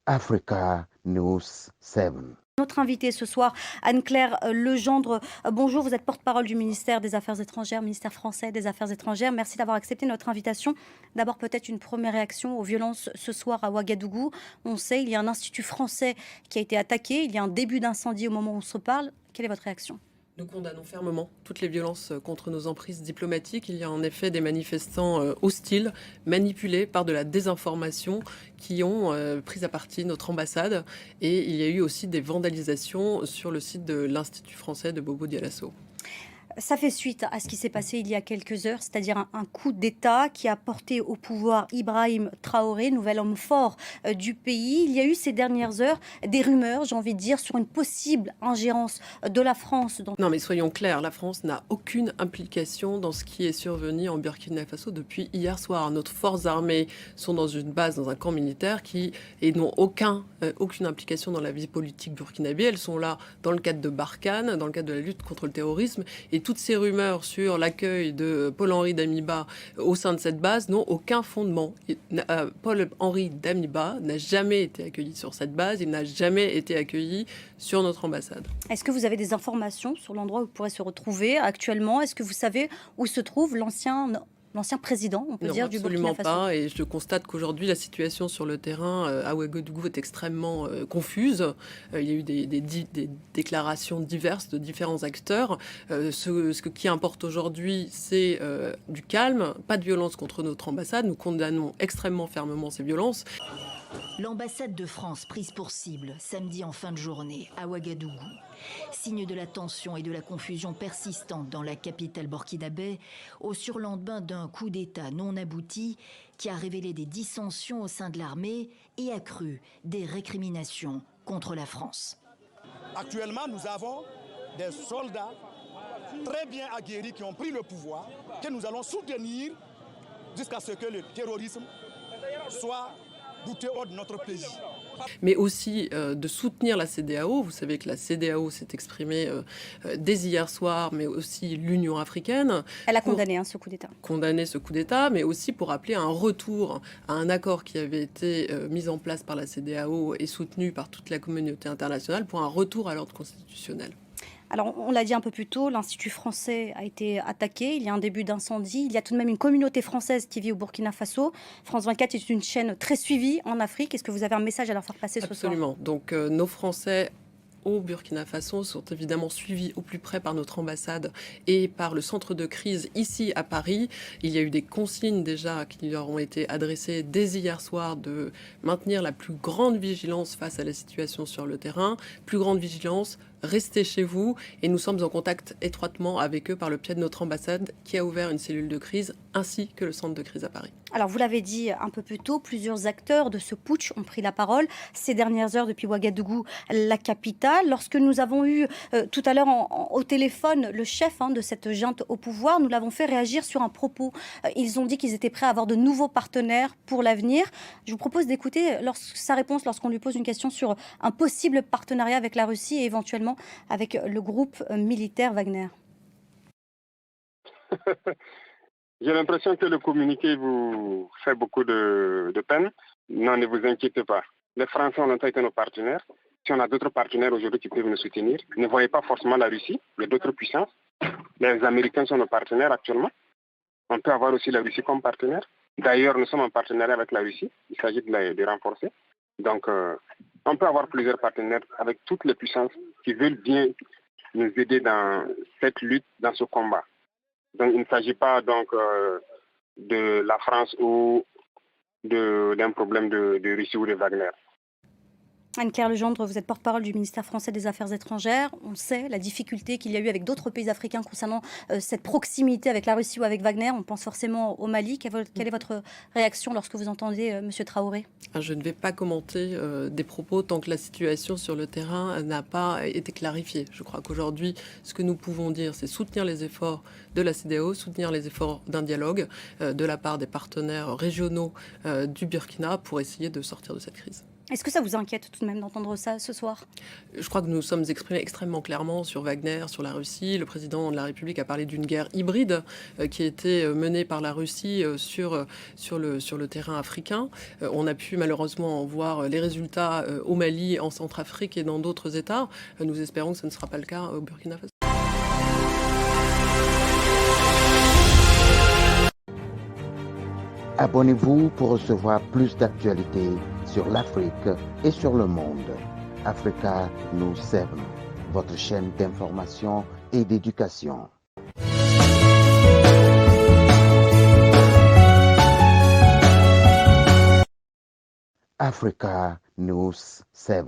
Africa News 7. Notre invitée ce soir, Anne-Claire Legendre. Bonjour, vous êtes porte-parole du ministère des Affaires étrangères, ministère français des Affaires étrangères. Merci d'avoir accepté notre invitation. D'abord, peut-être une première réaction aux violences ce soir à Ouagadougou. On sait, il y a un institut français qui a été attaqué. Il y a un début d'incendie au moment où on se parle. Quelle est votre réaction ? Nous condamnons fermement toutes les violences contre nos emprises diplomatiques. Il y a en effet des manifestants hostiles, manipulés par de la désinformation, qui ont pris à partie notre ambassade. Et il y a eu aussi des vandalisations sur le site de l'Institut français de Bobo Dioulasso. Ça fait suite à ce qui s'est passé il y a quelques heures, c'est-à-dire un coup d'État qui a porté au pouvoir Ibrahim Traoré, nouvel homme fort du pays. Il y a eu ces dernières heures des rumeurs, j'ai envie de dire, sur une possible ingérence de la France. Non mais soyons clairs, la France n'a aucune implication dans ce qui est survenu en Burkina Faso depuis hier soir. Nos forces armées sont dans une base, dans un camp militaire et n'ont aucune implication dans la vie politique burkinabé. Elles sont là dans le cadre de Barkhane, dans le cadre de la lutte contre le terrorisme. Et toutes ces rumeurs sur l'accueil de Paul-Henri Damiba au sein de cette base n'ont aucun fondement. Paul-Henri Damiba n'a jamais été accueilli sur cette base, il n'a jamais été accueilli sur notre ambassade. Est-ce que vous avez des informations sur l'endroit où il pourrait se retrouver actuellement ? Est-ce que vous savez où se trouve l'ancien président, on peut dire, du Burkina Faso ? Absolument pas. Et je constate qu'aujourd'hui, la situation sur le terrain à Ouagadougou est extrêmement confuse. Il y a eu des déclarations diverses de différents acteurs. Ce qui importe aujourd'hui, c'est du calme, pas de violence contre notre ambassade. Nous condamnons extrêmement fermement ces violences. L'ambassade de France prise pour cible samedi en fin de journée à Ouagadougou. Signe de la tension et de la confusion persistante dans la capitale burkinabé au surlendemain d'un coup d'État non abouti qui a révélé des dissensions au sein de l'armée et accru des récriminations contre la France. Actuellement, nous avons des soldats très bien aguerris qui ont pris le pouvoir, que nous allons soutenir jusqu'à ce que le terrorisme soit bouté hors de notre pays. Mais aussi de soutenir la CEDEAO. Vous savez que la CEDEAO s'est exprimée dès hier soir, mais aussi l'Union africaine. Elle a condamné ce coup d'État. Condamné ce coup d'État, mais aussi pour appeler un retour à un accord qui avait été mis en place par la CEDEAO et soutenu par toute la communauté internationale pour un retour à l'ordre constitutionnel. Alors, on l'a dit un peu plus tôt, l'Institut français a été attaqué, il y a un début d'incendie. Il y a tout de même une communauté française qui vit au Burkina Faso. France 24 est une chaîne très suivie en Afrique. Est-ce que vous avez un message à leur faire passer ce soir ? Absolument. Donc, nos Français au Burkina Faso sont évidemment suivis au plus près par notre ambassade et par le centre de crise ici à Paris. Il y a eu des consignes déjà qui leur ont été adressées dès hier soir de maintenir la plus grande vigilance face à la situation sur le terrain. Plus grande vigilance, restez chez vous, et nous sommes en contact étroitement avec eux par le biais de notre ambassade qui a ouvert une cellule de crise ainsi que le centre de crise à Paris. Alors vous l'avez dit un peu plus tôt, plusieurs acteurs de ce putsch ont pris la parole ces dernières heures depuis Ouagadougou, la capitale. Lorsque nous avons eu tout à l'heure au téléphone le chef de cette junte au pouvoir, nous l'avons fait réagir sur un propos. Ils ont dit qu'ils étaient prêts à avoir de nouveaux partenaires pour l'avenir. Je vous propose d'écouter sa réponse lorsqu'on lui pose une question sur un possible partenariat avec la Russie et éventuellement avec le groupe militaire Wagner. J'ai l'impression que le communiqué vous fait beaucoup de peine. Non, ne vous inquiétez pas. Les Français ont longtemps été nos partenaires. Si on a d'autres partenaires aujourd'hui qui peuvent nous soutenir, ne voyez pas forcément la Russie, il y a d'autres puissances. Les Américains sont nos partenaires actuellement. On peut avoir aussi la Russie comme partenaire. D'ailleurs, nous sommes en partenariat avec la Russie. Il s'agit de renforcer. Donc, on peut avoir plusieurs partenaires avec toutes les puissances qui veulent bien nous aider dans cette lutte, dans ce combat. Donc, il ne s'agit pas donc de la France ou d'un problème de Russie ou de Wagner. Anne-Claire Legendre, vous êtes porte-parole du ministère français des Affaires étrangères. On sait la difficulté qu'il y a eu avec d'autres pays africains concernant cette proximité avec la Russie ou avec Wagner. On pense forcément au Mali. Quelle est votre réaction lorsque vous entendez M. Traoré ? Je ne vais pas commenter des propos tant que la situation sur le terrain n'a pas été clarifiée. Je crois qu'aujourd'hui, ce que nous pouvons dire, c'est soutenir les efforts de la CEDEAO, soutenir les efforts d'un dialogue de la part des partenaires régionaux du Burkina pour essayer de sortir de cette crise. Est-ce que ça vous inquiète tout de même d'entendre ça ce soir? Je crois que nous sommes exprimés extrêmement clairement sur Wagner, sur la Russie. Le président de la République a parlé d'une guerre hybride qui a été menée par la Russie sur le terrain africain. On a pu malheureusement en voir les résultats au Mali, en Centrafrique et dans d'autres États. Nous espérons que ce ne sera pas le cas au Burkina Faso. Abonnez-vous pour recevoir plus d'actualités sur l'Afrique et sur le monde. Africa News 7, votre chaîne d'information et d'éducation. Africa News 7.